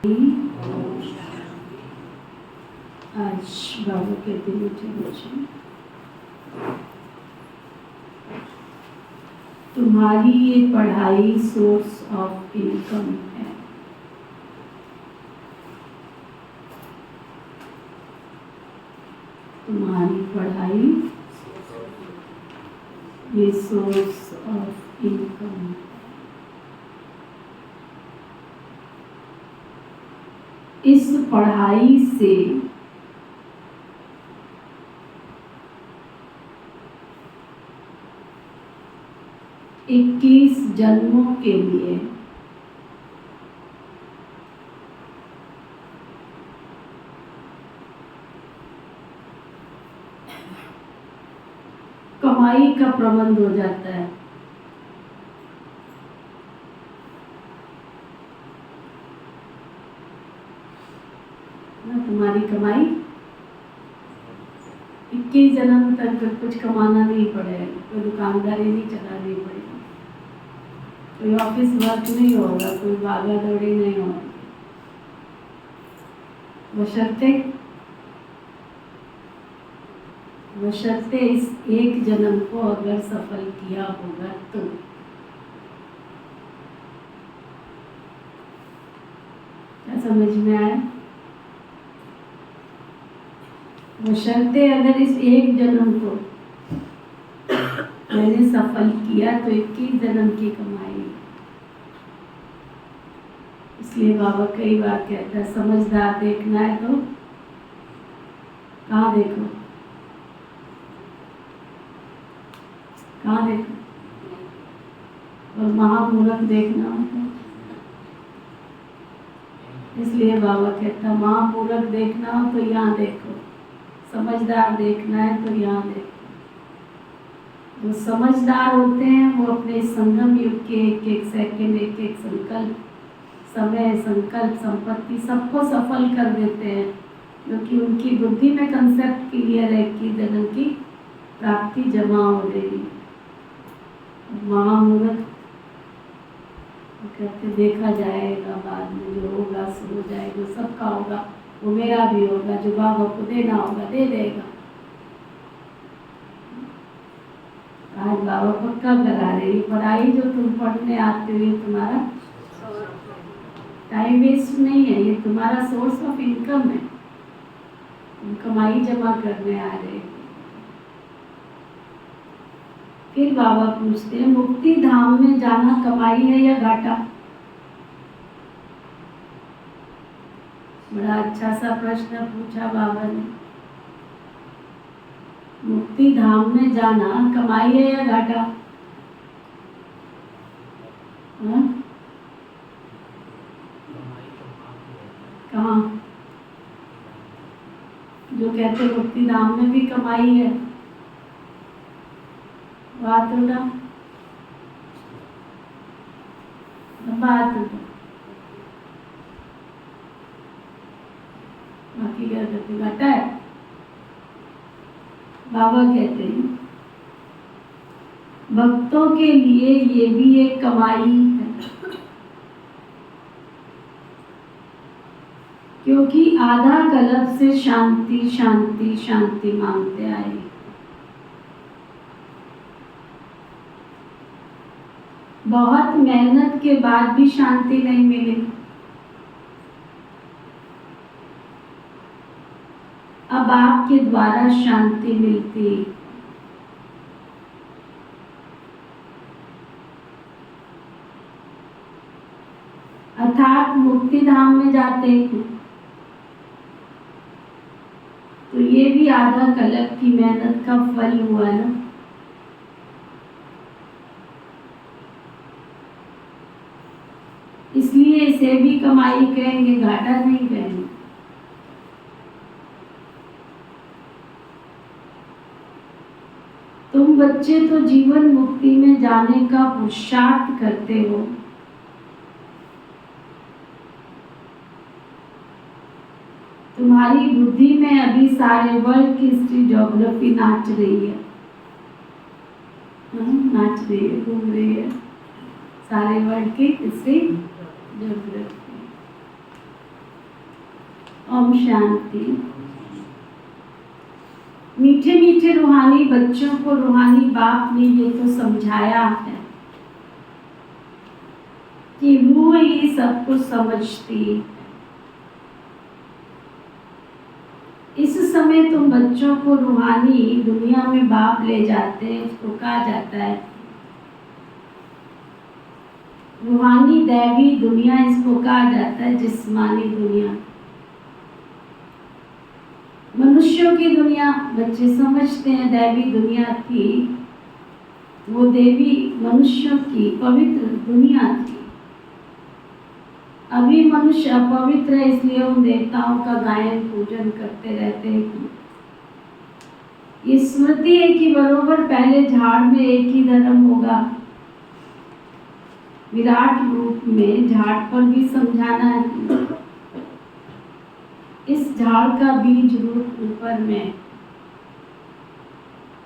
आज बाबा कहते हैं तुम्हारी ये पढ़ाई सोर्स ऑफ इनकम है। तुम्हारी पढ़ाई ये सोर्स ऑफ इनकम है। इस पढ़ाई से इक्कीस जन्मों के लिए कमाई का प्रबंध हो जाता है। तुम्हारी कमाई 21 जन्म तक कुछ कमाना नहीं पड़ेगा, कोई दुकानदारी नहीं चलानी पड़ेगी, कोई ऑफिस वर्क नहीं होगा, कोई भागा दौड़ी नहीं होगी, बशर्ते इस एक जन्म को अगर सफल किया होगा तो। क्या समझ में आया? बशर्ते अगर इस एक जन्म को मैंने सफल किया तो 21 जन्म की कमाई। इसलिए बाबा कई बार कहता है समझदार देखना है तो कहाँ देखो, कहाँ देखो, और महामूर्ख देखना होता। इसलिए बाबा कहता महामूर्ख देखना हो तो यहाँ देखो, समझदार देखना है तो यहाँ देखो। जो समझदार होते हैं वो अपने संगम युग के एक एक सेकंड, एक एक संकल्प, समय, संकल्प, संपत्ति सबको सफल कर देते हैं, क्योंकि उनकी बुद्धि में कंसेप्ट क्लियर है कि जन्म की प्राप्ति जमा हो रही। महामूर्ख कहते देखा जाएगा, बाद में जो होगा सो हो जाएगा, सबका होगा, वो मेरा भी होगा, जो बाबा को देना होगा दे देगा। आज बाबा पक्का करा रहे पढ़ाई जो तुम पढ़ने आते हो ये तुम्हारा टाइम वेस्ट नहीं है, ये तुम्हारा सोर्स ऑफ इनकम है। तुम कमाई जमा करने आ रहे। फिर बाबा पूछते हैं मुक्ति धाम में जाना कमाई है या घाटा? बड़ा अच्छा सा प्रश्न पूछा बाबा ने। मुक्ति धाम में जाना कमाई है या घाटा? कहाँ? जो कहते मुक्ति धाम में भी कमाई है, बात होगा, बात होगा। बाकी क्या कहते घाटा है? बाबा कहते हैं भक्तों के लिए ये भी एक कमाई है, क्योंकि आधा कल्प से शांति शांति शांति मांगते आए। बहुत मेहनत के बाद भी शांति नहीं मिली। अब आपके द्वारा शांति मिलती। अर्थात मुक्ति धाम में जाते हैं तो ये भी आधा कल्प की मेहनत का फल हुआ ना। इसलिए इसे भी कमाई कहेंगे, घाटा नहीं कहेंगे। तुम बच्चे तो जीवन मुक्ति में जाने का पुरुषार्थ करते हो, तुम्हारी बुद्धि में अभी सारे वर्ल्ड की हिस्ट्री ज्योग्राफी नाच रही है, नाच रही है, घूम रही है, सारे वर्ल्ड की हिस्ट्री ज्योग्राफी। ओम शांति। मीठे मीठे रूहानी बच्चों को रूहानी बाप ने ये तो समझाया है कि रूह ही सब कुछ समझती है। इस समय तुम बच्चों को रूहानी दुनिया में बाप ले जाते हैं, उसको कहा जाता है रूहानी दैवी दुनिया, इसको कहा जाता है जिस्मानी दुनिया। मनुष्यों की दुनिया बच्चे समझते हैं दैवी दुनिया थी, वो देवी मनुष्यों की पवित्र दुनिया थी। अभी मनुष्य अपवित्र है, इसलिए उन देवताओं का गायन पूजन करते रहते हैं। ये स्मृति है कि बरोबर पहले झाड़ में एक ही धर्म होगा, विराट रूप में झाड़ पर भी समझाना है। इस झाड़ का बीज रूप ऊपर में,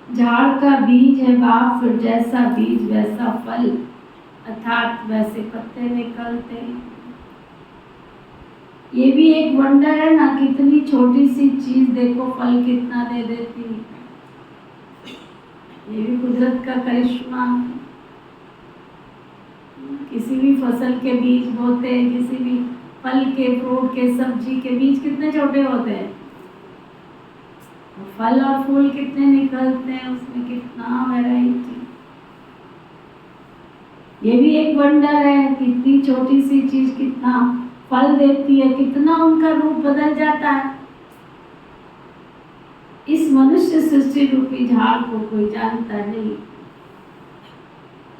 झाड़ का बीज है बाप, फिर जैसा बीज वैसा फल, अर्थात वैसे पत्ते निकलते हैं। ये भी एक वंडर है ना, कितनी छोटी सी चीज देखो फल कितना दे देती है। ये भी कुदरत का करिश्मा। किसी भी फसल के बीज बोते हैं, किसी भी फल के, फ्रूट के, सब्जी के बीज कितने छोटे होते हैं, फल और फूल कितने निकलते हैं, उसमें कितना वैरायटी। ये भी एक वंडर है, कितनी छोटी सी चीज कितना फल देती है, कितना उनका रूप बदल जाता है। इस मनुष्य सृष्टि रूपी झाड़ को कोई जानता नहीं।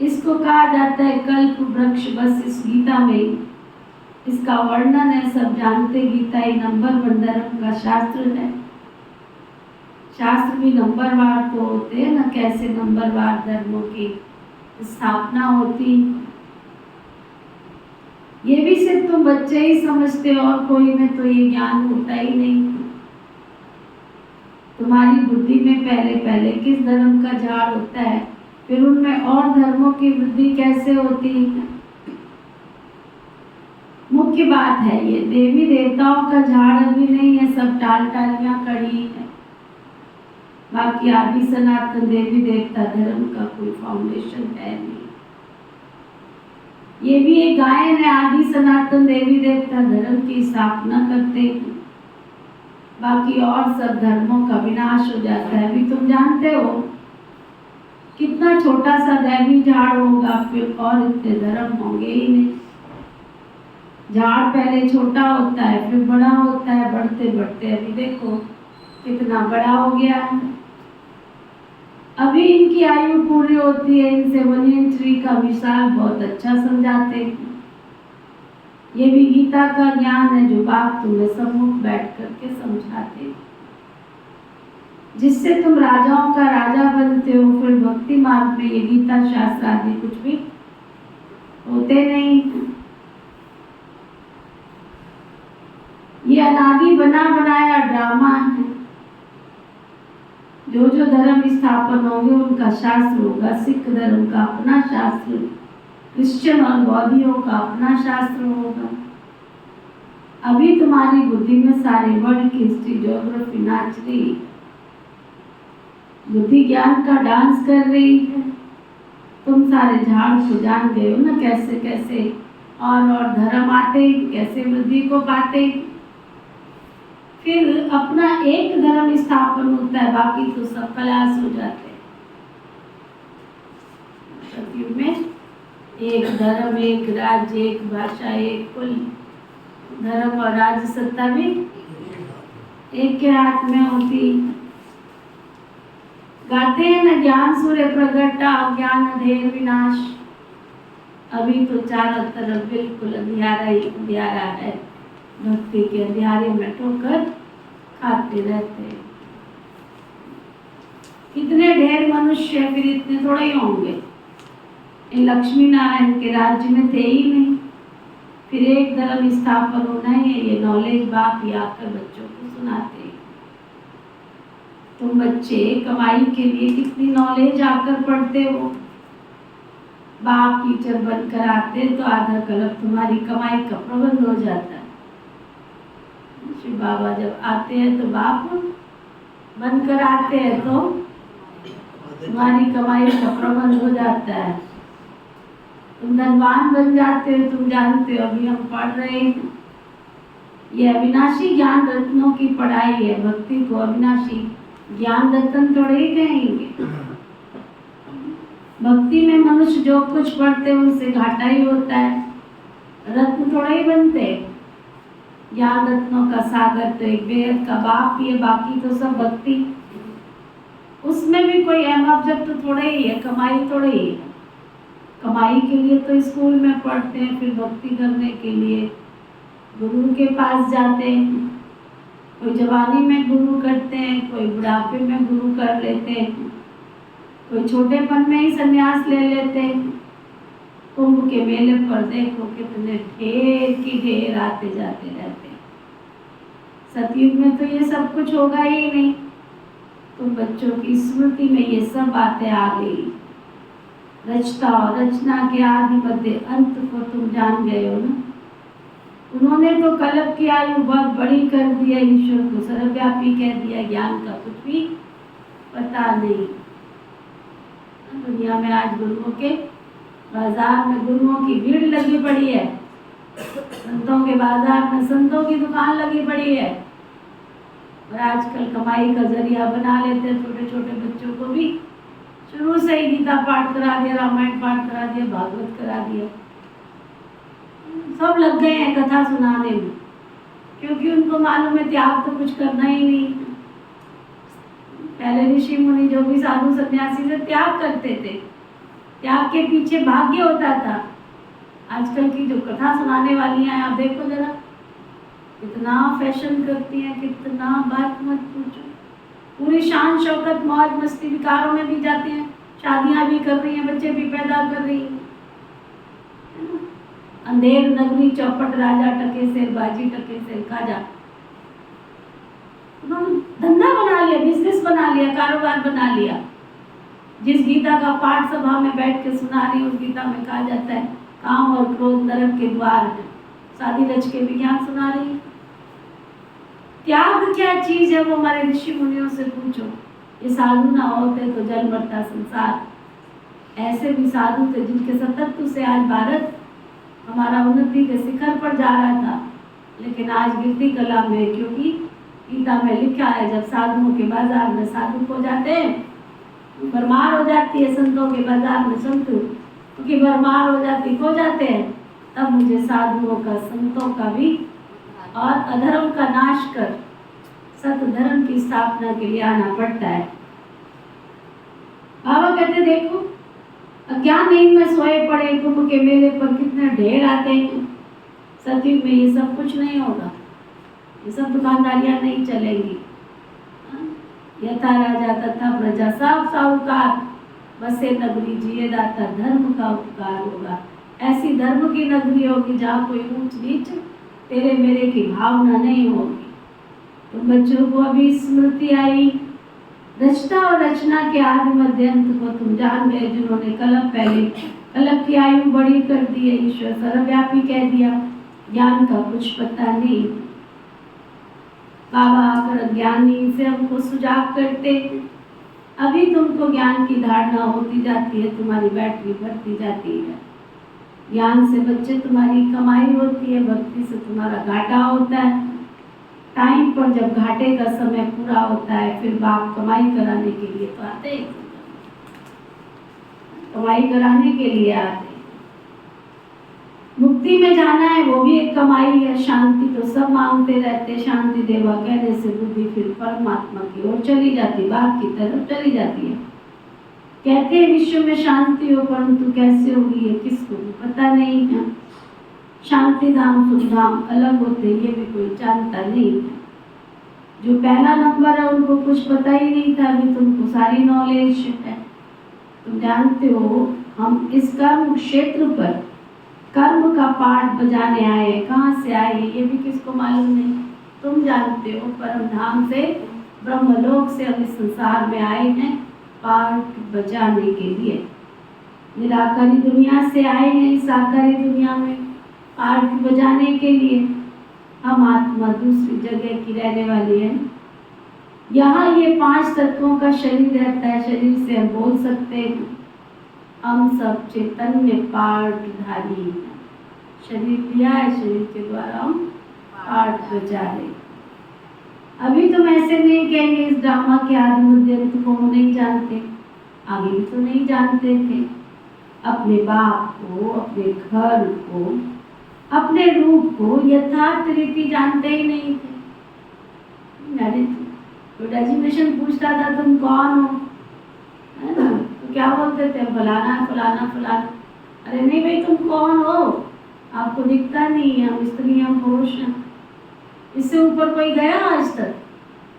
इसको कहा जाता है कल्प वृक्ष। बस इस गीता में इसका वर्णन है, सब जानते। गीता ही नंबर 1 धर्म का शास्त्र है। शास्त्र भी नंबरवार तो होते हैं ना, कैसे नंबरवार धर्मों की स्थापना होती। ये भी सिर्फ तुम बच्चे ही समझते हो, और कोई में तो ये ज्ञान होता ही नहीं। तुम्हारी बुद्धि में पहले पहले किस धर्म का झाड़ होता है, फिर उनमें और धर्मों की वृद्धि कैसे होती है। मुख्य बात है ये देवी देवताओं का झाड़ अभी नहीं है, सब टाल टालियां कड़ी है। बाकी आदि सनातन देवी देवता धर्म का कोई फाउंडेशन है नहीं। ये भी एक गायन है, आदि सनातन देवी देवता धर्म की स्थापना करते हैं, बाकी और सब धर्मों का विनाश हो जाता है। अभी तुम जानते हो कितना छोटा सा दैवी झाड़ होगा, फिर और इतने धर्म होंगे ही नहीं। झाड़ पहले छोटा होता है, फिर बड़ा होता है, बढ़ते बढ़ते अभी देखो कितना बड़ा हो गया है। अभी इनकी आयु पूरी होती है। इनसे बनियन ट्री का मिसाल बहुत अच्छा समझाते हैं। ये भी गीता का ज्ञान है जो बाप तुम्हें सम्मुख बैठ करके समझाते हैं, जिससे तुम राजाओं का राजा बनते हो। फिर भक्ति मार्ग में ये गीता शास्त्र आदि कुछ भी होते नहीं। ये अनादि बना बनाया ड्रामा है। जो जो धर्म स्थापन होंगे उनका शास्त्र होगा। सिख धर्म का अपना शास्त्र, क्रिश्चियन और बौद्धियों का अपना शास्त्र होगा। अभी तुम्हारी बुद्धि में सारे वर्ल्ड की हिस्ट्री, ज्योग्राफी नाच रही, बुद्धि ज्ञान का डांस कर रही है। तुम सारे झाड़ को जान गए हो ना, कैसे कैसे और धर्म आते, कैसे वृद्धि को पाते। फिर अपना एक धर्म स्थापन होता है, बाकी तो सब खलास हो जाते हैं। सतयुग में एक धर्म, एक राज्य, एक भाषा, एक कुल, धर्म और राज्य सत्ता भी एक के हाथ में होती। गाते हैं ना, ज्ञान सूर्य प्रगटा, अज्ञान अंधेर विनाश। अभी तो चारों तरफ बिल्कुल अंधियारा ही अंधियारा है। भक्ति के अंधियारे में ठोकर खाते रहते हैं। कितने ढेर मनुष्य, फिर इतने थोड़े ही होंगे। इन लक्ष्मी नारायण के राज्य में थे ही नहीं। फिर एक धर्म स्थापन होना है, ये नॉलेज बाप ही आकर बच्चों को सुनाते हैं। तुम बच्चे कमाई के लिए कितनी नॉलेज आकर पढ़ते हो। बाप टीचर बनकर आते तो आधा कलप तुम्हारी कमाई का प्रबंध हो जाता है। बाबा जब आते हैं तो बाप बनकर आते हैं तो तुम्हारी कमाई का प्रबंध हो जाता है, तुम धनवान बन जाते हो। तुम जानते हो अभी हम पढ़ रहे हैं, ये अविनाशी ज्ञान रत्नों की पढ़ाई है। भक्ति को अविनाशी ज्ञान रत्न थोड़े ही कहेंगे। भक्ति में मनुष्य जो कुछ पढ़ते हैं उनसे घाटा ही होता है, रत्न थोड़े ही बनते। ज्ञान रत्नों का सागर तो एक बेहद का बाप ही है, बाकी तो सब भक्ति। उसमें भी कोई अहम ऑब्जेक्ट तो थोड़े ही है, कमाई थोड़े ही है। कमाई के लिए तो स्कूल में पढ़ते हैं, फिर भक्ति करने के लिए गुरु के पास जाते हैं। कोई जवानी में गुरु करते हैं, कोई बुढ़ापे में गुरु कर लेते हैं, कोई छोटेपन में ही संन्यास ले लेते हैं। कुंभ के मेले पर देखो कितने ढेर की ढेर आते जाते रहते हैं। सतयुग में तो ये सब कुछ होगा ही नहीं, तो बच्चों की स्मृति में ये सब बातें आ गई। रचता और रचना के आदि मध्य अंत को तुम जान गए हो ना। उन्होंने तो कल्प की आयु बहुत बड़ी कर दिया, ईश्वर को सर्वव्यापी कह दिया, ज्ञान का कुछ भी पता नहीं। दुनिया में आज गुरुओं के बाजार में गुरुओं की भीड़ लगी पड़ी है, संतों के बाजार में संतों की दुकान लगी पड़ी है। और आजकल कमाई का जरिया बना लेते हैं छोटे छोटे बच्चों को भी। शुरू से ही गीता पाठ करा दिया, रामायण पाठ करा दिया, भागवत करा दिया, सब लग गए हैं कथा सुनाने में, क्योंकि उनको मालूम है त्याग तो कुछ करना ही नहीं। पहले ऋषि मुनि जो भी साधु सन्यासी से त्याग करते थे, त्याग के पीछे भाग्य होता था। आजकल की जो कथा सुनाने वाली हैं, आप देखो जरा कितना फैशन करती हैं, कितना बात मत पूछो। पूरी शान शौकत मौज मस्ती विकारों में भी जाती हैं, शादियां भी कर रही हैं, बच्चे भी पैदा कर रही हैं। अंधेर नगरी चौपट राजा टके से बाजी टके से खाजा। धंधा बना लिया, बिजनेस बना लिया, कारोबार बना लिया। जिस गीता का पाठ सभा में बैठ के सुना रही उस गीता में कहा जाता है काम और क्रोध नरक के द्वार है, शादी रच के विज्ञान सुना रही है। त्याग क्या चीज है वो हमारे ऋषि मुनियों से पूछो। ये साधु ना होते तो जल मरता संसार। ऐसे भी साधु थे जिनके सतत्व से आज भारत हमारा उन्नति के शिखर पर जा रहा था, लेकिन आज गिरती कला में, क्योंकि गीता में लिखा है जब साधुओं के बाजार में साधु खो जाते हैं, भरमार हो जाती है। संतों के बाजार में संत क्योंकि भरमार हो जाती, खो जाते हैं, तब मुझे साधुओं का, संतों का भी और अधर्म का नाश कर सत धर्म की स्थापना के लिए आना पड़ता है। बाबा कहते देखो अज्ञान नींद में सोए पड़े कुंभ के मेले पर कितने ढेर आते हैं। सतयुग में ये सब कुछ नहीं होगा, ये सब दुकानदारियां नहीं चलेंगी। यथा राजा तथा प्रजा सब साहूकार, बसे नगरी जिए दाता, धर्म का उपकार होगा। ऐसी धर्म की नगरी होगी जहाँ कोई ऊंच नीच तेरे मेरे की भावना नहीं होगी। तो बच्चों को अभी स्मृति आई, रचना और रचना के आदि मध्य अंत को तुम जान गए। जिन्होंने कलप पहले कलप की आयु बड़ी कर दी है, ईश्वर सर्वव्यापी कह दिया, ज्ञान का कुछ पता नहीं। बाबा आकर ज्ञानी से हमको सुजाग करते हैं। अभी तुमको ज्ञान की धारणा होती जाती है, तुम्हारी बैटरी बढ़ती जाती है। ज्ञान से बच्चे तुम्हारी कमाई होती है, भक्ति से तुम्हारा घाटा होता है। टाइम पर जब घाटे का समय पूरा होता है फिर बाप कमाई कराने के लिए तो आते हैं, कमाई कराने के लिए आते हैं। मुक्ति में जाना है वो भी एक कमाई है। शांति तो सब मांगते रहते, शांति देवा कहने से बुद्धि फिर परमात्मा की ओर चली जाती, बाप की तरफ चली जाती है। कहते हैं विश्व में शांति हो, परंतु कैसे होगी ये किसको पता नहीं है। शांति धाम सुख धाम अलग होते, ये भी कोई जानता नहीं है। जो पहला नंबर है उनको कुछ पता ही नहीं था, अभी तुमको सारी नॉलेज है। तुम जानते हो हम इस कर्म क्षेत्र पर कर्म का पाठ बजाने आए, कहाँ से आए ये भी किसको मालूम नहीं। तुम जानते हो परम धाम से, ब्रह्मलोक से हम इस संसार में आए हैं पाठ बजाने के लिए। निराकारी दुनिया से आए हैं साकारी दुनिया में पाठ बजाने के लिए। हम आत्मा दूसरी जगह की रहने वाली है। यहाँ ये 5 तत्वों का शरीर रहता है, शरीर से हम बोल सकते हैं। हम सब चैतन्य पाठधारी हैं। शरीर दिया है, शरीर के द्वारा हम पाठ बजा रहे। अभी तुम ऐसे नहीं कहेंगे इस ड्रामा के आदि मध्य अंत को हम नहीं जानते, आगे भी तो नहीं जानते थे। अपने बाप को, अपने घर को, अपने रूप को यथार्थ रीति जानते ही नहीं थे। तो डेजिग्नेशन पूछता था तुम कौन हो, है ना, तो क्या बोलते थे फलाना फलाना फलाना। अरे नहीं भाई, तुम कौन हो, आपको दिखता नहीं है, हम स्त्री हम पुरुष हैं। इससे ऊपर कोई गया आज तक?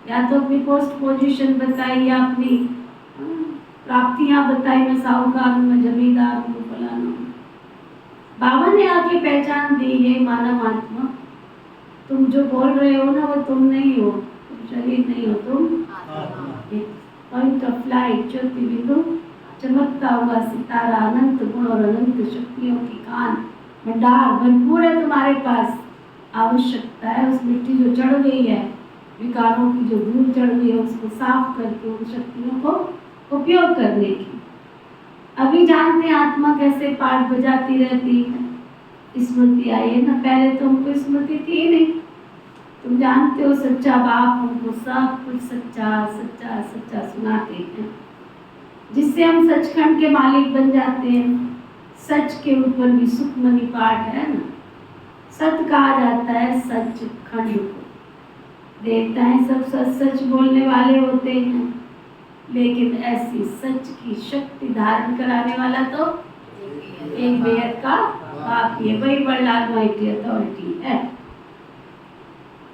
या तो अपनी पोस्ट पोजीशन बताई या अपनी प्राप्तियां बताई, मैं साहूकार हूँ, मैं जमींदार हूँ, फलाना हूँ। बाबा ने आके पहचान दी है मानव आत्मा, तुम जो बोल रहे हो ना वो तुम नहीं हो, तुम शरीर नहीं हो, तुम एक पॉइंट ऑफ लाइट, ज्योति बिंदु, चमकता हुआ सितारा, अनंत गुण और अनंत शक्तियों की खान भंडार भरपूर है तुम्हारे पास। आवश्यकता है उस मिट्टी जो चढ़ गई है, विकारों की जो धूल चढ़ गई है, उसको साफ करके उन शक्तियों को उपयोग करने की। अभी जानते हैं आत्मा कैसे पाठ बजाती रहती है। स्मृति आई है ना, पहले तो हमको स्मृति थी नहीं। तुम जानते हो सच्चा बाप हमको सब कुछ सच्चा सच्चा सच्चा सुनाते हैं, जिससे हम सचखंड के मालिक बन जाते हैं। सच के ऊपर भी सुखमनी पाठ है ना। सत्य कहा जाता है सचखंड को। देवताएं सब सच सच बोलने वाले होते हैं, लेकिन ऐसी सच की शक्ति धारण कराने वाला तो एक बेहद का बाप ही है, वही वर्ल्ड ऑलमाइटी अथॉरिटी है।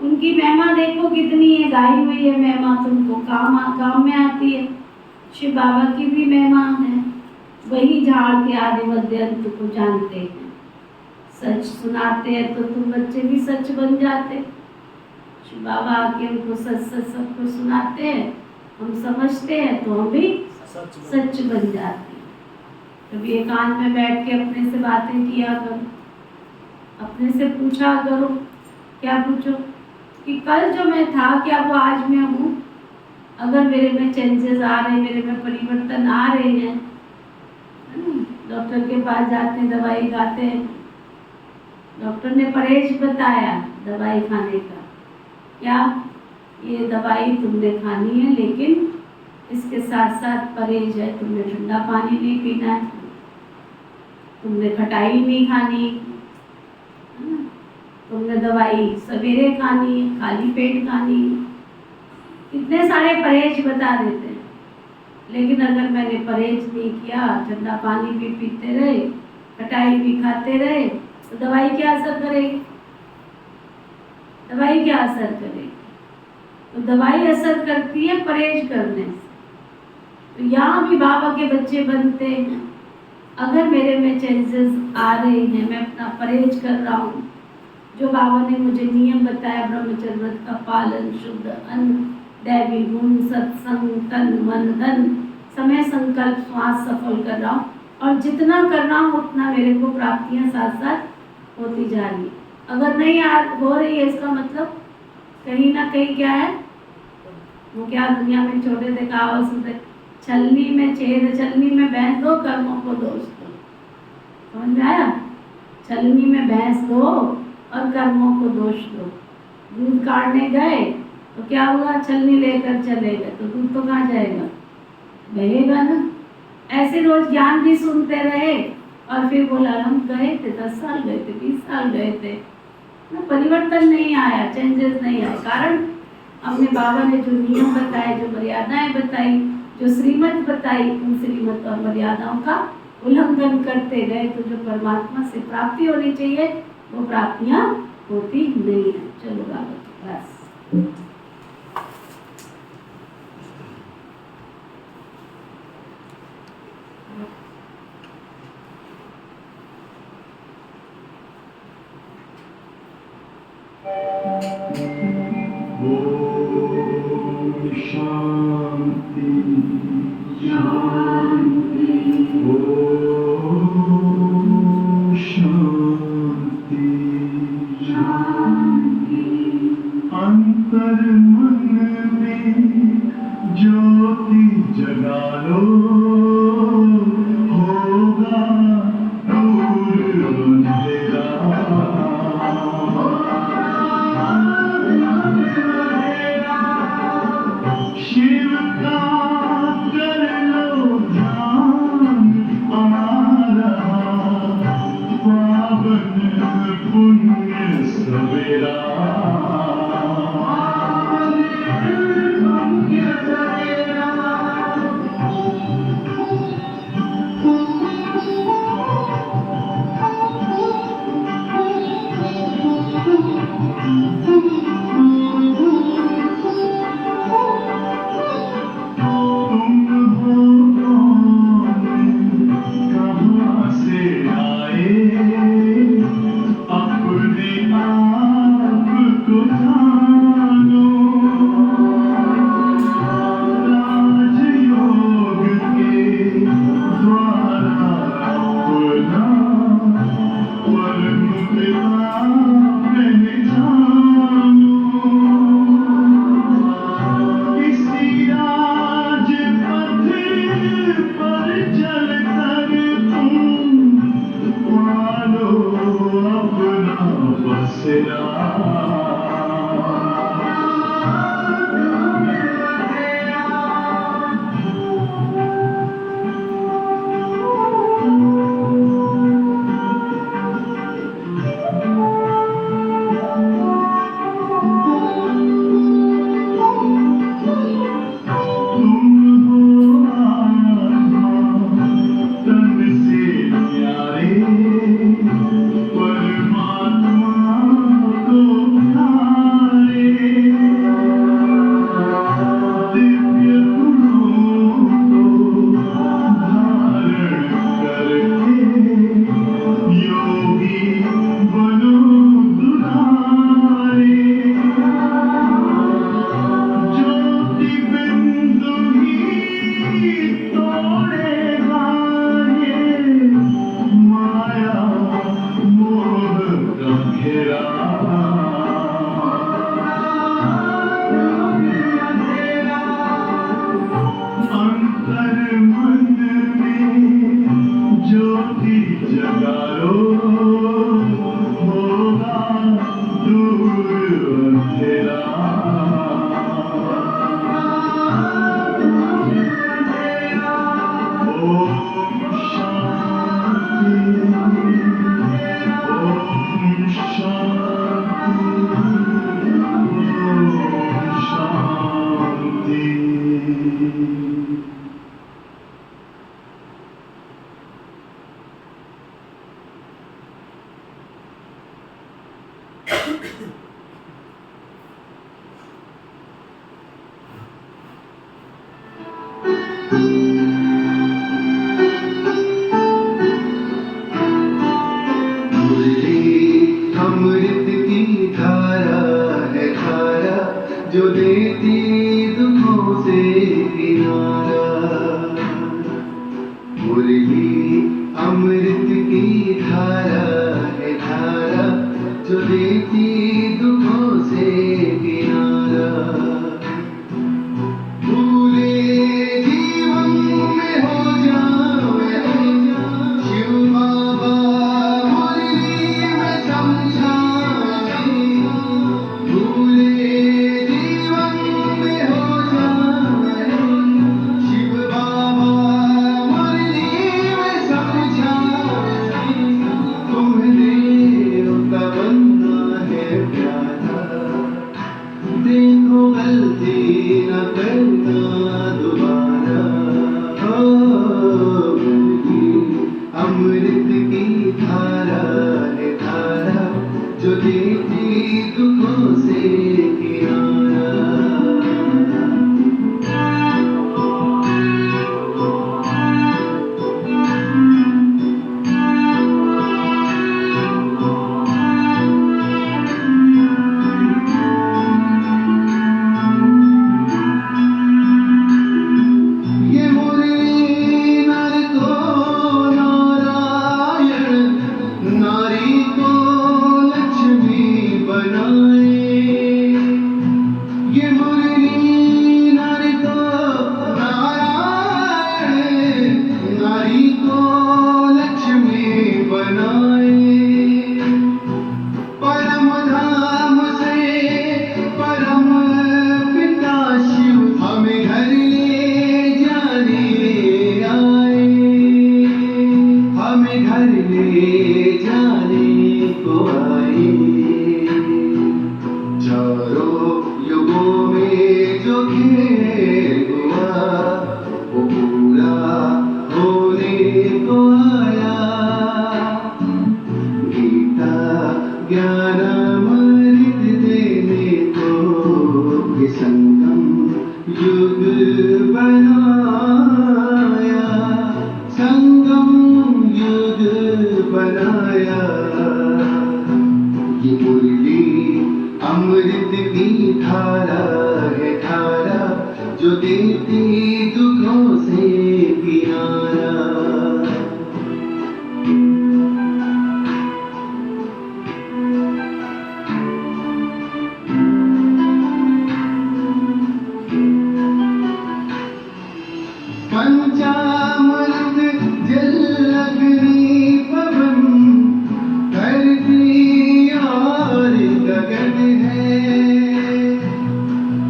उनकी महिमा देखो कितनी है, गाई हुई है महिमा, तुमको काम में आती है। शिव बाबा की भी महिमा है, वही झाड़ के आदि मध्य अंत को जानते हैं। सच सुनाते हैं तो तुम बच्चे भी सच बन जाते। शिव बाबा आके उनको सच सच सबको सुनाते हैं, हम समझते हैं तो हम भी सच बन जाते हैं। कभी एकांत में बैठ के अपने से बातें किया करो, अपने से पूछा करो। क्या पूछो कि कल जो मैं था क्या वो आज मैं हूँ? अगर मेरे में चेंजेस आ रहे हैं, मेरे में परिवर्तन आ रहे हैं, डॉक्टर के पास जाते हैं, दवाई खाते हैं, डॉक्टर ने परहेज बताया दवाई खाने का, क्या ये दवाई तुमने खानी है, लेकिन इसके साथ साथ परहेज है, तुमने ठंडा पानी नहीं पीना है, तुमने खटाई नहीं खानी, तुमने दवाई सवेरे खानी है, खाली पेट खानी है। इतने सारे परहेज बता देते हैं, लेकिन अगर मैंने परहेज नहीं किया, ठंडा पानी भी पीते रहे, खटाई भी खाते रहे, तो दवाई क्या असर करेगी? दवाई क्या असर करेगी? तो दवाई असर करती है परहेज करने से। तो यहाँ भी बाबा के बच्चे बनते हैं। अगर मेरे में चेंजेस आ रहे हैं, मैं अपना परहेज कर रहा हूँ, जो बाबा ने मुझे नियम बताया, ब्रह्मचर्य व्रत का पालन, शुद्ध अन्न, दैवी गुण, सत्संग, तन मन धन, समय संकल्प, श्वास सफल कर रहा हूँ, और जितना कर रहा हूँ उतना मेरे को प्राप्तियाँ साथ साथ होती जा रही। अगर नहीं हो रही है, इसका मतलब कहीं ना कहीं क्या है, वो क्या दुनिया में छोटे से कहावत सुनते, छलनी में छेद, छलनी में भैंस दो, कर्मों को दोष दो। समझ में आया? छलनी में भैंस दो और कर्मों को दोष दो। दूध काटने गए तो क्या हुआ, छलनी लेकर चले गए, तो दूध तो कहाँ जाएगा, बहेगा ना। ऐसे रोज ज्ञान भी सुनते रहे और फिर बोला हम गए थे, 10 साल गए थे, 20 साल गए थे, ना परिवर्तन नहीं आया, चेंजेस नहीं आए। कारण हमने बाबा ने जो नियम बताए, जो मर्यादाएं बताई, जो श्रीमत बताई, उन श्रीमत और मर्यादाओं का उल्लंघन करते गए, तो जो परमात्मा से प्राप्ति होनी चाहिए वो प्राप्तियां होती नहीं है। चलो बाबा बस। शांति शांति शांति शांति अंतर मन में ज्योति जगा लो, होगा दूर अंधेरा। शिव का कर लो ध्यान, आ रहा पावन पुण्य सवेरा। अमृत की धारा है धारा जो देती दुखों से किनारा। मुरली अमृत की धारा है धारा जो देती दुखों से किनारा। पूरे जीवन में हो जावे शिव बाबा मुरली में समझावे। पूरे जीवन में हो जावे शिव बाबा मुरली में समझावे। तुम्हें देवता बनना है युगों में जो खेल हुआ वो पूरा होने को आया। गीता ज्ञानामृत देने को ये संगम युग बनाया, संगम युग बनाया। ये मुरली अमृत की धारा है, धारा जो देती दुखों से किनारा। पंचामृत जल अग्नि पवन धरती और गगन है।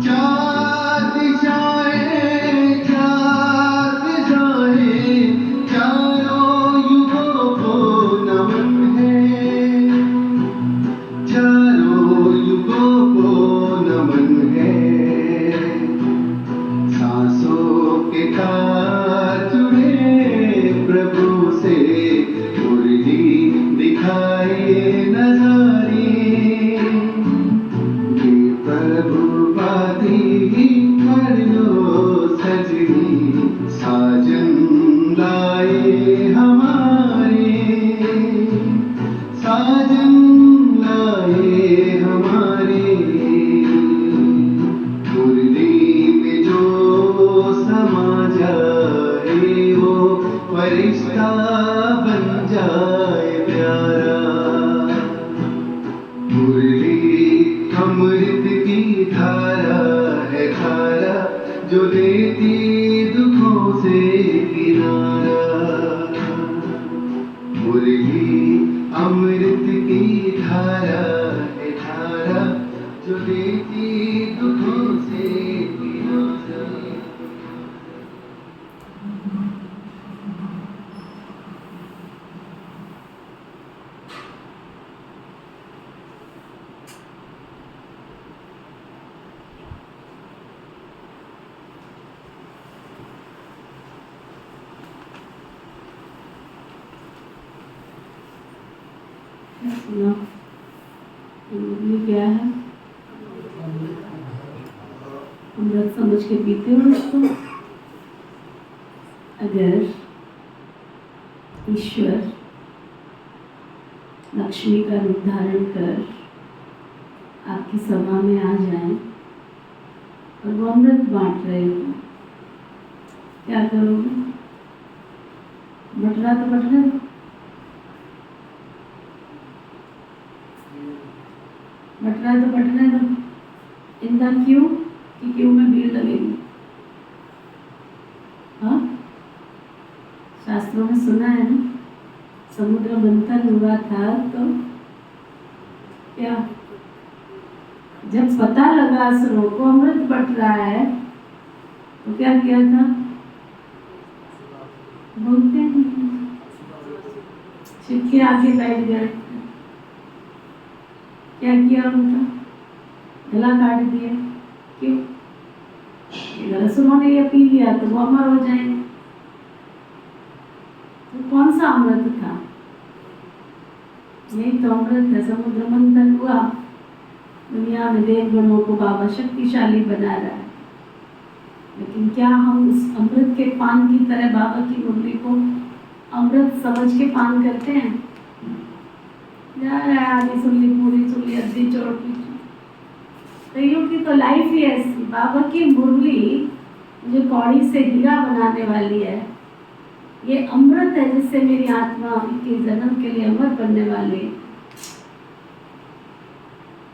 चार दिशाएं चारों युगों को नमन है, चारों युगों को नमन है। सांसों के तार जुड़े प्रभु से, मुरली दिखाए नजारे। ये प्रभु बाती कर लो सजनी, साजन लाए हमारे, साजन लाए हमारे। मुरली में जो समा जाए वो फरिश्ता बन जाए प्यारा। मुरली अमृत की धारा है, धारा जो देती दुखों से किनारा। मुरली अमृत की धारा है, धारा जो देती दुखों से किनारा। सुना मुरली क्या है? अमृत समझ के पीते हो उसको। अगर ईश्वर लक्ष्मी का रूप धारण कर आपकी सभा में आ जाए और वो अमृत बांट रहे हो, क्या करोगे? बटरा तो बटने दो, बटना तो बटने दो। इनका क्यों कि क्यों में भीड़ लगेगी। हाँ, शास्त्रों में सुना है ना, समुद्र मंथन हुआ था तो क्या, जब पता लगा असुरों को अमृत बट रहा है तो क्या किया था? बोलते हैं शिव के आगे बैठ गए। क्या किया उनका? गला काट दिया। क्यों? अगर असुरों ने ये पी लिया तो वो अमर हो जाएंगे। तो कौन सा अमृत था? यही तो अमृत है। समुद्र मंथन हुआ, दुनिया में देवगणों को बाबा शक्तिशाली बना रहा है, लेकिन क्या हम उस अमृत के पान की तरह बाबा की मुरली को अमृत समझ के पान करते हैं? जा रहा है आधी सुनली पूरी सुनली अद्धी चोट पीछे। कईयों की तो लाइफ ही ऐसी। बाबा की मुरली जो कौड़ी से हीरा बनाने वाली है, ये अमृत है जिससे मेरी आत्मा के जन्म के लिए अमर बनने वाली है।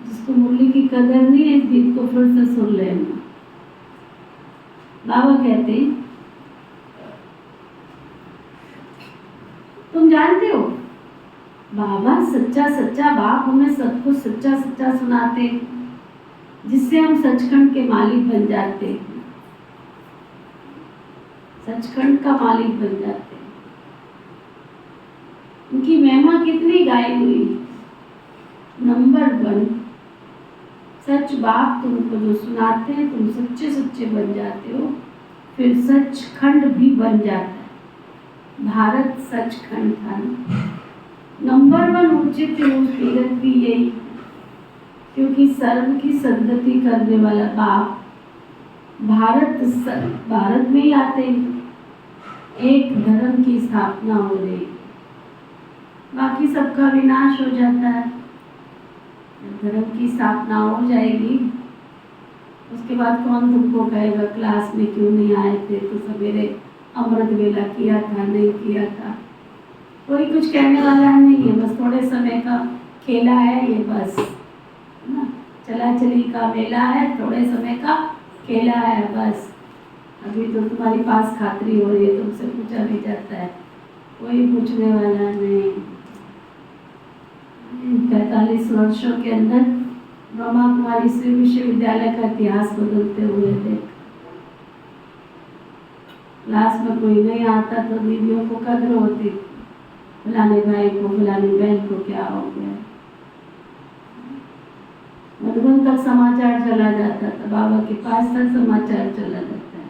जिसको मुरली की कदर नहीं है, इस गीत को फिर से सुन लेना। बाबा कहते हैं, तुम जानते हो बाबा सच्चा सच्चा बाप हमें सब कुछ सच्चा सच्चा सुनाते हैं, जिससे हम सचखंड के मालिक बन जाते हैं, सचखंड का मालिक बन जाते हैं। उनकी महिमा कितनी गाई हुई। नंबर 1 सच बात तुमको जो सुनाते हैं तुम सच्चे सच्चे बन जाते हो, फिर सचखंड भी बन जाता है। भारत सचखंड था ना। नंबर 1 उचित तीर्थ भी यही है, क्योंकि सर्व की सद्गति करने वाला बाप भारत में ही आते हैं। एक धर्म की स्थापना हो रही, बाकी सबका विनाश हो जाता है। धर्म की स्थापना हो जाएगी, उसके बाद कौन तुमको कहेगा क्लास में क्यों नहीं आए थे, तो सवेरे अमृत वेला किया था नहीं किया था। कोई कुछ कहने वाला नहीं है, बस थोड़े समय का खेला है ये, बस ना, चला चली का मेला है, थोड़े समय का खेला है बस। अभी तो तुम्हारी पास खातरी हो रही है, तुमसे पूछा भी जाता है, कोई पूछने वाला नहीं। 45 वर्षों के अंदर ब्रह्मा कुमारी श्री विश्वविद्यालय का इतिहास बदलते हुए देख। क्लास में कोई नहीं आता तो दीदियों को कदर होती, फलाने भाई को फलानी बहन को क्या हो गया। मधुबन तक समाचार चला जाता था, बाबा के पास तक समाचार चला जाता है।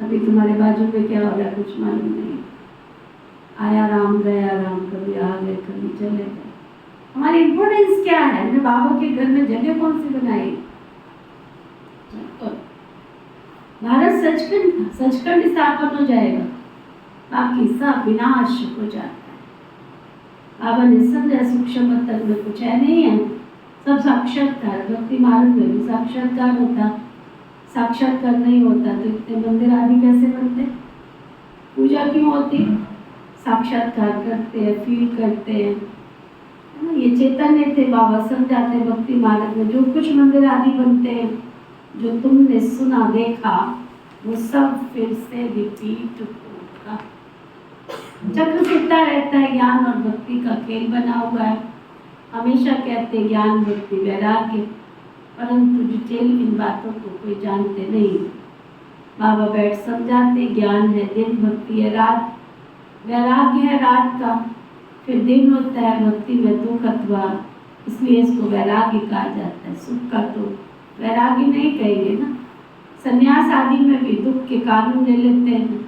अभी तुम्हारे बाजू में क्या हो रहा है कुछ मालूम नहीं। आया राम गया राम, कभी आ गए कभी चले गए। हमारी इम्पोर्टेंस क्या है? हमने बाबा के घर में जगह कौन सी बनाई? भारत सचखंड था, सचखंड स्थापन हो जाएगा, बाकी सब विनाश हो जाता है। बाबा ने समझा सूक्ष्म तक में कुछ है नहीं है, सब साक्षात्कार। भक्ति मार्ग में भी साक्षात्कार होता, साक्षात्कार नहीं होता तो इतने मंदिर आदि कैसे बनते? पूजा क्यों होती? साक्षात्कार करते हैं, फील करते हैं, है ना। ये चैतन्य थे बाबा, समझाते भक्ति मार्ग में जो कुछ मंदिर आदि बनते हैं, जो तुमने सुना देखा, वो सब फिर से रिपीट होगा। चक्र फिरता रहता है, ज्ञान और भक्ति का खेल बना हुआ है। हमेशा कहते हैं ज्ञान भक्ति वैराग्य, परंतु डिटेल इन बातों को कोई जानते नहीं। बाबा बैठ समझाते, ज्ञान है दिन, भक्ति है रात, वैराग्य है रात का, फिर दिन होता है भक्ति में दुख अथवा, इसलिए इसको वैराग्य कहा जाता है। सुख का तो वैराग्य नहीं कहेंगे ना। संन्यास आदि में भी दुख के कारण ले लेते हैं,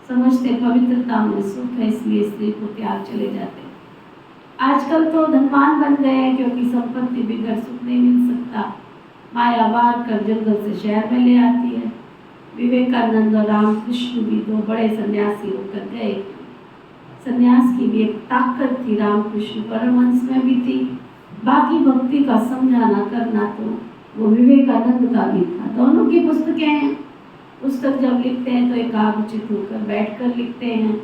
समझते पवित्रता में सुख है, इसलिए स्त्री को त्याग चले जाते हैं। आजकल तो धनवान बन गए हैं, क्योंकि संपत्ति बिगड़ सुख नहीं मिल सकता। माया वार कर जंगल से शहर में ले आती है। विवेकानंद और रामकृष्ण भी 2 बड़े सन्यासी होकर गए। सन्यास की भी एक ताकत थी, रामकृष्ण परमहंस में भी थी। बाकी भक्ति का समझाना करना तो वो विवेकानंद का भी था। दोनों की पुस्तकें हैं। पुस्तक जब लिखते हैं तो एकाग्रचित होकर बैठकर लिखते हैं।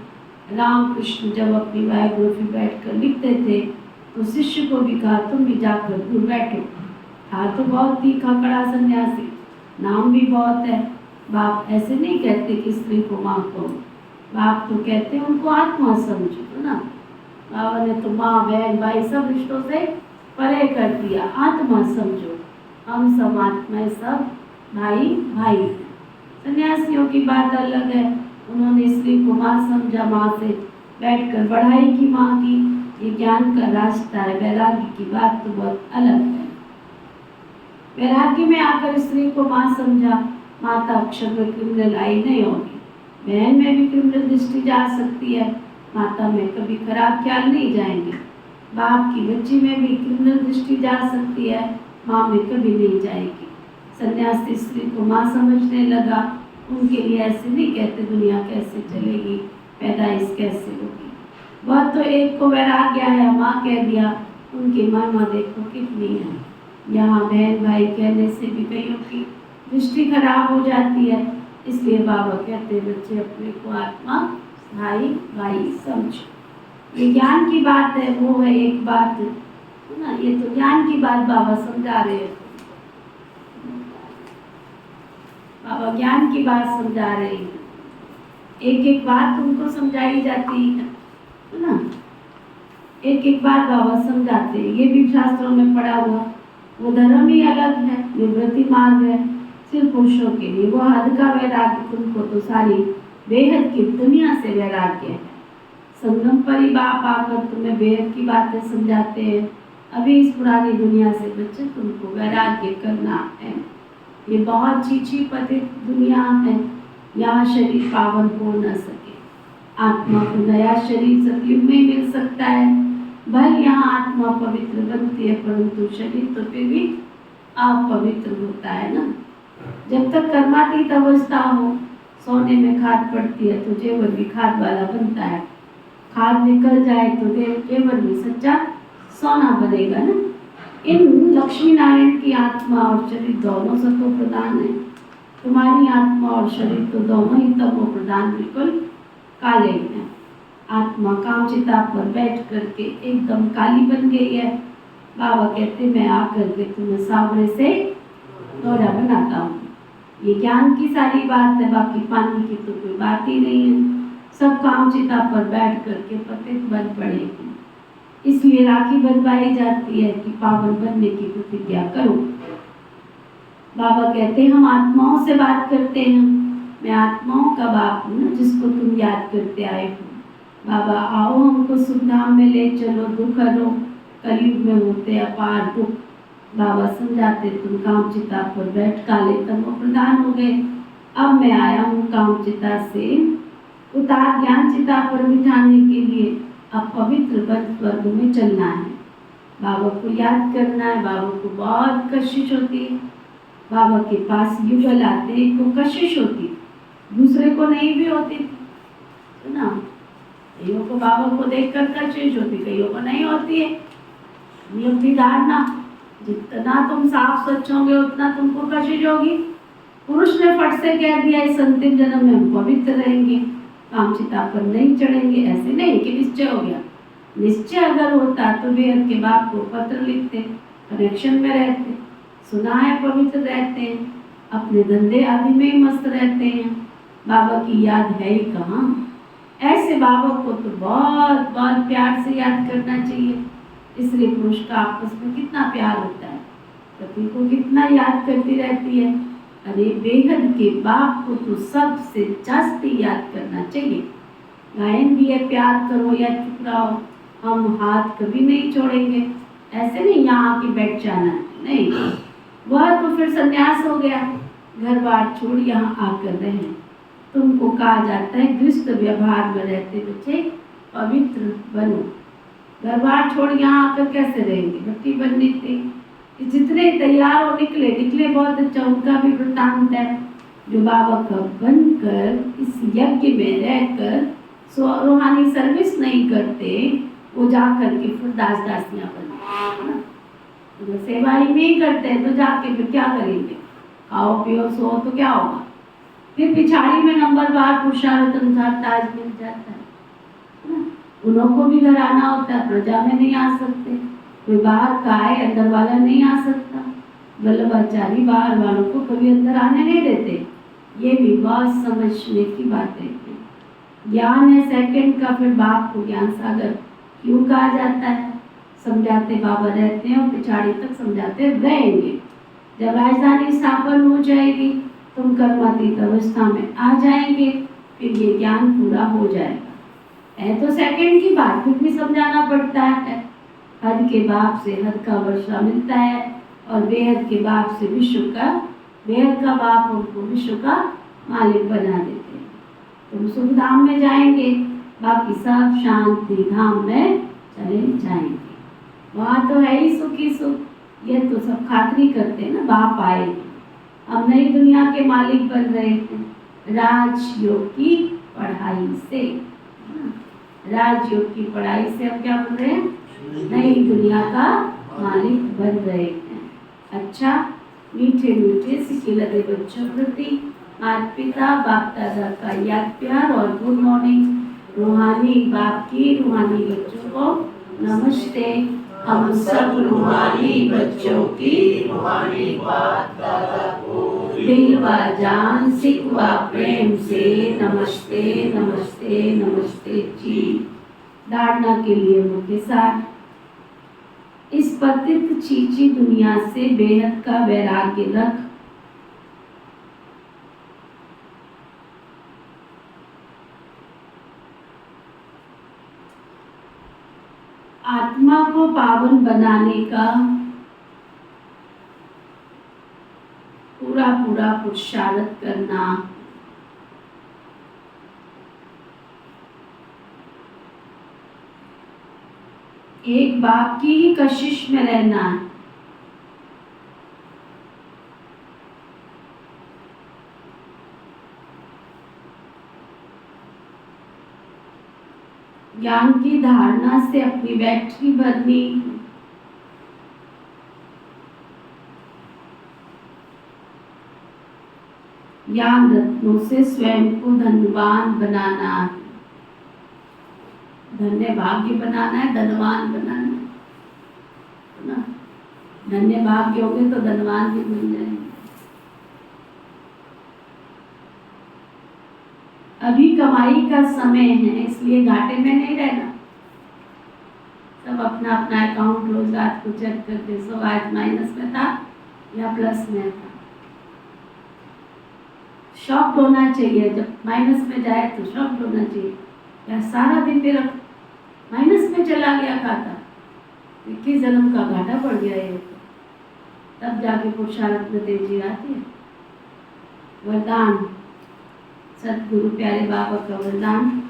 रामकृष्ण जब अपनी बायोग्राफी बैठकर लिखते थे तो शिष्य को भी कहा तुम भी जाकर दूर बैठो। था तो बहुत तीखा कड़ा सन्यासी, नाम भी बहुत है। बाप ऐसे नहीं कहते कि स्त्री को माँ कहो, बाप तो कहते हैं उनको आत्मा समझो, है ना। बाबा ने तो माँ बहन भाई सब रिश्तों से परे कर दिया, आत्मा समझो। हम सब आत्माएं सब भाई भाई। सन्यासियों की बात अलग है, उन्होंने स्त्री को माँ समझा, माँ से बैठकर पढ़ाई की माँ की, ये ज्ञान का रास्ता है। वैराग्य की बात तो बहुत अलग है। वैराग्य में आकर स्त्री को माँ समझा, माता अक्षर में क्रिमिनल आई नहीं होगी, बहन में भी क्रिमिनल दृष्टि जा सकती है, माता में कभी खराब ख्याल नहीं जाएंगे। बाप की बच्ची में भी क्रिमिनल दृष्टि जा सकती है, माँ में कभी नहीं जाएगी। सन्यासी स्त्री को माँ समझने लगा, उनके लिए ऐसे नहीं कहते दुनिया कैसे चलेगी, पैदाइश कैसे होगी। वह तो एक को वैराग्य आया, माँ कह दिया, उनकी महिमा देखो कितनी है। यहाँ बहन भाई कहने से भी कईयों की दृष्टि खराब हो जाती है, इसलिए बाबा कहते हैं बच्चे अपने को आत्मा भाई भाई समझो। ये ज्ञान की बात है, वो है एक बात है ना। ये तो ज्ञान की बात बाबा समझा रहे हैं, बाबा ज्ञान की बात समझा रहे हैं। एक एक बात उनको समझाई जाती है ना, एक एक बात बाबा समझाते हैं। ये भी शास्त्रों में पढ़ा हुआ, वो धर्म ही अलग है, निवृत्ति मार्ग है सिर्फ पुरुषों के लिए। वो हद का वैराग्य, तुमको तो सारी बेहद की दुनिया से वैराग्य है। संगम पर ही बाप आकर तुम्हें बेहद की बातें समझाते हैं, अभी इस पुरानी दुनिया से बच्चे तुमको वैराग्य करना है। ये बहुत छीछी पतित दुनिया है, यहाँ शरीर पावन हो न सके। आत्मा को नया शरीर सतयुग में मिल सकता है। भले यहाँ आत्मा पवित्र बनती है, परंतु शरीर तो फिर भी अपवित्र होता है ना। जब तक कर्मातीत अवस्था हो, सोने में खाद पड़ती है तो जेवर भी खाद वाला बनता है। खाद निकल जाए तो जेवर भी सच्चा सोना बनेगा ना। इन लक्ष्मी नारायण की आत्मा और शरीर दोनों सतो प्रधान है। तुम्हारी आत्मा और शरीर तो दोनों ही तमो प्रधान, बिल्कुल काले हैं। आत्मा कामचिता पर बैठ करके एकदम काली बन गई है। बाबा कहते मैं आकर के तुम्हें सावरे से दोहरा बनाता हूँ। ये ज्ञान की सारी बात है, बाकी पानी की तो कोई बात ही नहीं है। सब कामचिता पर बैठ करके पतित बन पड़ेगी। इसलिए राखी बंधवाई जाती है कि पावन बनने की प्रतिज्ञा करो। बाबा कहते हैं हम आत्माओं से बात करते हैं। मैं आत्माओं का बाप हूँ ना, जिसको तुम याद करते आए हो। बाबा आओ हमको सुखधाम में ले चलो, दुख हरो, कलयुग में होते अपार दुख। बाबा समझाते तुम कामचिता पर बैठ काले तमो प्रधान हो गए। अब मैं आया हूँ कामचिता से उतार ज्ञान चिता पर बिठाने के लिए। अब पवित्र वर्ग में चलना है, बाबा को याद करना है। बाबा को बहुत कशिश होती है, बाबा के पास युगल आते को कशिश होती, दूसरे को नहीं भी होती है ना। कईयों को बाबा को देखकर कशिश होती, कईयों को नहीं होती है। ये अपनी धारणा, जितना तुम साफ स्वच्छ होंगे उतना तुमको कशिश होगी। पुरुष ने फट से कह दिया इस अंतिम जन्म में हम पवित्र रहेंगे, कामचिता पर नहीं चढ़ेंगे, ऐसे नहीं कि निश्चय हो गया। निश्चय अगर होता तो बेहद के बाप को पत्र लिखते, कनेक्शन में रहते, सुना है पवित्र रहते हैं, अपने धंधे आदि में ही मस्त रहते हैं, बाबा की याद है ही कहाँ। ऐसे बाबा को तो बहुत बहुत प्यार से याद करना चाहिए। इसलिए पुरुष का आपस में कितना प्यार होता है, पति को कितना याद करती रहती है। अरे बेहद के बाप को तो सबसे जास्ती याद करना चाहिए। गायन भी है प्यार करो या चुप रहो, हम हाथ कभी नहीं छोड़ेंगे। ऐसे नहीं यहाँ आके बैठ जाना है, नहीं, वह तो फिर संन्यास हो गया। घर बार छोड़ यहाँ आकर रहें। तुमको कहा जाता है गृहस्थ व्यवहार में रहते बच्चे पवित्र बनो। घर बार छोड़ यहाँ आकर कैसे रहेंगे, भट्टी बननी थी। जितने तैयार हो निकले बहुत अच्छा। उनका भी वृत्तांत है, जो बाबा का बनकर इस यज्ञ में रहकर रूहानी सर्विस नहीं करते, वो जा करके फिर दास दासियां बनते, तो सेवा ही नहीं करते तो जाके फिर क्या करेंगे, खाओ पियो सो तो क्या होगा। फिर पिछाड़ी में नंबरवार पुरुषार्थ अनुसार ताज मिल जाता है। उन्हों को भी घर आना होता है, प्रजा में नहीं आ सकते। कोई बाहर का आए, अंदर वाला नहीं आ सकता। वल्लभाचारी बाहर वालों को कभी अंदर आने नहीं देते। ये भी बहुत समझने की बात है। ज्ञान है सेकंड का, फिर बाप को ज्ञान सागर क्यों कहा जाता है। समझाते बाबा रहते हैं और पिछाड़ी तक समझाते रहेंगे। जब राजधानी स्थापन हो जाएगी, तुम कर्मातीत अवस्था में आ जाएंगे, फिर ये ज्ञान पूरा हो जाएगा। है तो सेकंड की बात, फिर भी समझाना पड़ता है। हद के बाप से हद का वर्षा मिलता है, और बेहद के बाप से विश्व का, बेहद का बाप हमको विश्व का मालिक बना देते हैं। तुम सुख धाम में जाएंगे, बाकी सब शांति धाम में चले जाएंगे। वहाँ तो है ही सुख ही सुख। ये तो सब खातरी करते हैं ना, बाप आएंगे। अब नई दुनिया के मालिक बन रहे हैं राजयोग की पढ़ाई से। राजयोग की पढ़ाई से हम क्या बन रहे हैं, नई दुनिया का मालिक बन रहे हैं। अच्छा, मीठे मीठे सिक्के लगे बच्चों प्रति माता पिता बाप दादा का याद प्यार और गुड मॉर्निंग। रूहानी बाप की रूहानी बच्चों को नमस्ते। हम सब रूहानी बच्चों की रूहानी बाप दादा को दिल व जान सिख व प्रेम से नमस्ते नमस्ते नमस्ते जी। धारणा के लिए मुख्य सार, इस पतित चीची दुनिया से बेहद का वैराग्य रख। आत्मा को पावन बनाने का पूरा पूरा पुरुषार्थ करना, एक बाप की ही कशिश में रहना है। ज्ञान की धारणा से अपनी बैटरी भरनी, ज्ञान रत्नों से स्वयं को धनवान बनाना, धन्य भाग्य बनाना है, धनवान बनाना है ना। धन्य भाग्य होंगे तो धनवान भी बन जाएंगे। अभी कमाई का समय है, इसलिए घाटे में नहीं रहना। सब अपना अपना अकाउंट रोज रात को चेक करके सो आज माइनस में था या प्लस में था। शॉक होना चाहिए, जब माइनस में जाए तो शॉक होना चाहिए। या सारा दिन मेरा माइनस में चला गया खाता, 21 जन्म का घाटा पड़ गया ये, तब जाके पुरुषार्थ में तेजी आती है। वरदान सतगुरु प्यारे बाबा का वरदान,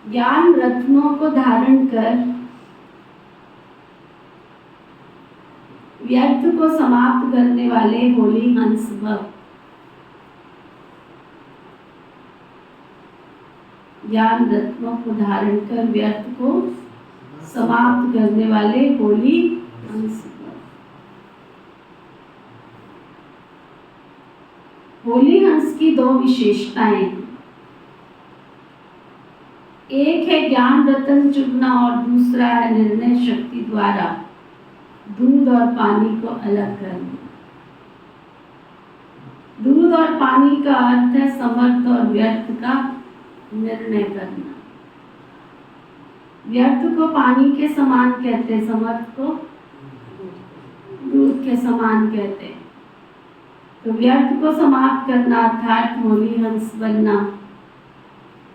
ज्ञान रत्नों को धारण कर व्यर्थ को समाप्त करने वाले होली हंस भव। ज्ञान रत्नों को धारण कर व्यर्थ को समाप्त करने वाले होली हंस भव। होली हंस की दो विशेषताएं, एक है ज्ञान रतन चुनना और दूसरा है निर्णय शक्ति द्वारा दूध और पानी को अलग करना। दूध और पानी का अर्थ है समर्थ और व्यर्थ का निर्णय करना। व्यर्थ को पानी के समान कहते हैं, समर्थ को दूध के समान कहते हैं। तो व्यर्थ को समाप्त करना अर्थात होली हंस बनना।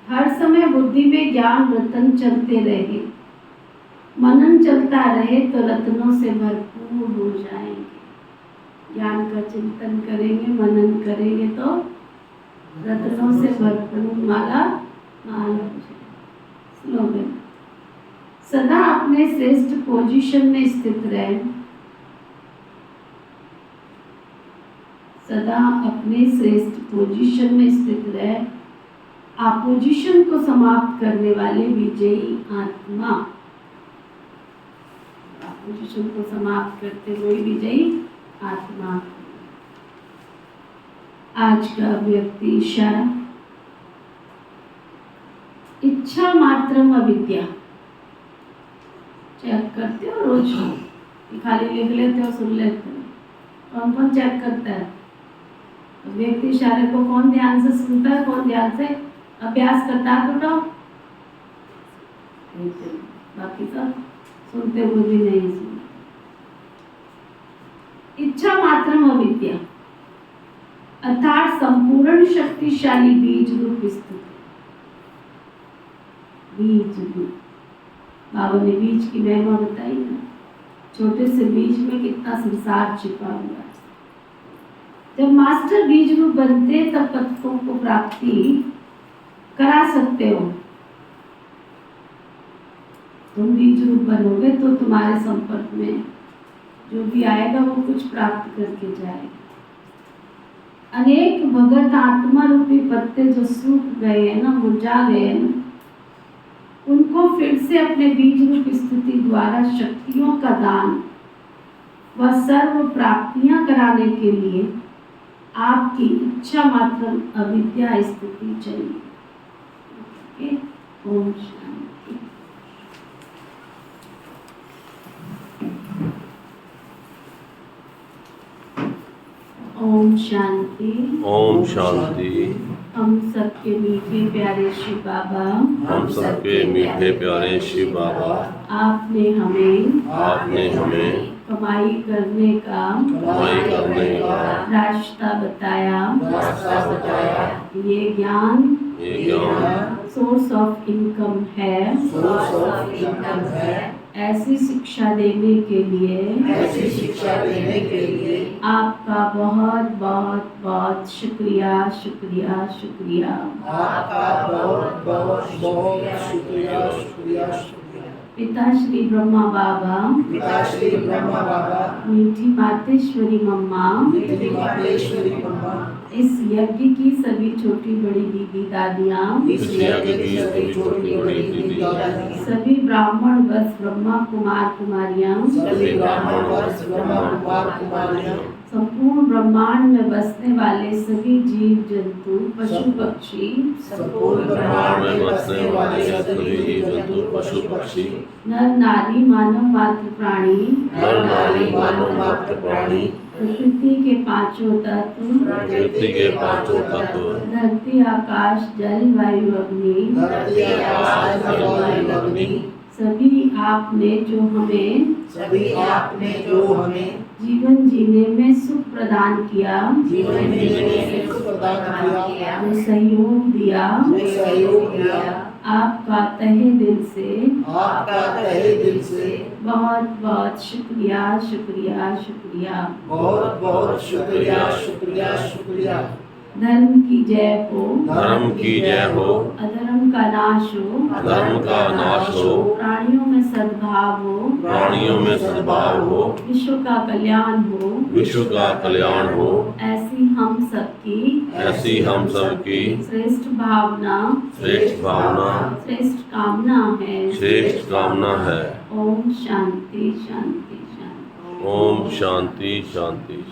हर समय बुद्धि में ज्ञान रतन चलते रहे, मनन चलता रहे तो रत्नों से भरपूर हो जाएंगे। ज्ञान का चिंतन करेंगे, मनन करेंगे तो रत्नों से भरपूर माला माल हो जाए। स्लोगन, सदा अपने श्रेष्ठ पोजीशन में स्थित रहे, सदा अपने श्रेष्ठ पोजीशन में स्थित रहे। अपोजिशन को समाप्त करने वाले विजयी आत्मा, अपोजिशन को समाप्त करते हुए विजयी आत्मा। आज का व्यक्ति इशारा, इच्छा मात्रम अविद्या। चेक करते हो रोज, खाली लिख लेते हो, सुन लेते हो, कौन कौन चेक करता है? व्यक्ति इशारे को कौन ध्यान से सुनता है, कौन ध्यान से अभ्यास करता है? तो बाकी सब सुनते हुए भी नहीं सुनते। इच्छा मात्रम अविद्या अर्थात संपूर्ण शक्तिशाली बीज रूप स्थिति। बीज रूप, बाबा ने बीज की महिमा बताई ना, छोटे से बीज में कितना संसार छिपा हुआ है। जब मास्टर बीज रूप बनते तब पत्तों को प्राप्ति करा सकते हो। तुम बीज रूप बनोगे तो तुम्हारे संपर्क में जो भी आएगा वो कुछ प्राप्त करके जाएगा। अनेक भगत आत्मा रूपी पत्ते जो सूख गए हैं ना, मुरझा गए हैं ना, उनको फिर से अपने बीज रूप स्थिति द्वारा शक्तियों का दान व सर्व प्राप्तियां कराने के लिए आपकी इच्छा मात्र अविद्या स्थिति चाहिए। ओम शांति। ओम शांति। ओम शांति। हम सबके मीठे प्यारे शिव बाबा, हम सबके मीठे प्यारे शिव बाबा, आपने हमें कमाई करने का रास्ता बताया। ये ज्ञान सोर्स ऑफ इनकम है, ऐसी शिक्षा देने के लिए आपका बहुत बहुत बहुत शुक्रिया शुक्रिया शुक्रिया। आपका बहुत बहुत बहुत शुक्रिया शुक्रिया शुक्रिया। पिता श्री ब्रह्मा बाबा, पिता श्री ब्रह्मा बाबा, मीठी मातेश्वरी मम्मा, मीठी मातेश्वरी मम्मा, इस यज्ञ की सभी छोटी बड़ी दीदी दादियाँ, इस यज्ञ की सभी छोटी बड़ी दीदी दादियाँ, सभी ब्राह्मण वंश ब्रह्मा कुमार कुमारियाँ, सभी ब्राह्मण वंश ब्रह्मा कुमार कुमारियाँ, संपूर्ण ब्रह्मांड में बसने वाले सभी जीव जंतु पशु पक्षी, संपूर्ण ब्रह्मांड में बसने वाले सभी जीव जंतु पशु पक्षी, नर नारी मानव मात्र प्राणी, नर नारी मानव मात्र प्राणी, प्रकृति के पांचों तत्व, प्रकृति के पांचों तत्व, धरती आकाश जल वायु अग्नि, धरती आकाश जल वायु अग्नि, सभी आपने जो हमें सभी आपने जो हमें जीवन जीने में सुख प्रदान किया, जीवन जीने में सुख प्रदान किया, जो सहयोग दिया, जो सहयोग दिया, आपका तहे दिल से आपका तहे दिल से बहुत बहुत शुक्रिया शुक्रिया शुक्रिया। बहुत बहुत शुक्रिया शुक्रिया शुक्रिया। धर्म की जय हो, धर्म की जय हो, अधर्म का नाश हो, धर्म का नाश हो, प्राणियों में सद्भाव हो, प्राणियों में सद्भाव हो, विश्व का कल्याण हो, विश्व का कल्याण हो, ऐसी हम सबकी श्रेष्ठ भावना, श्रेष्ठ भावना, श्रेष्ठ कामना है। श्रेष्ठ कामना है। ओम शांति शांति शांति। ओम शांति शांति।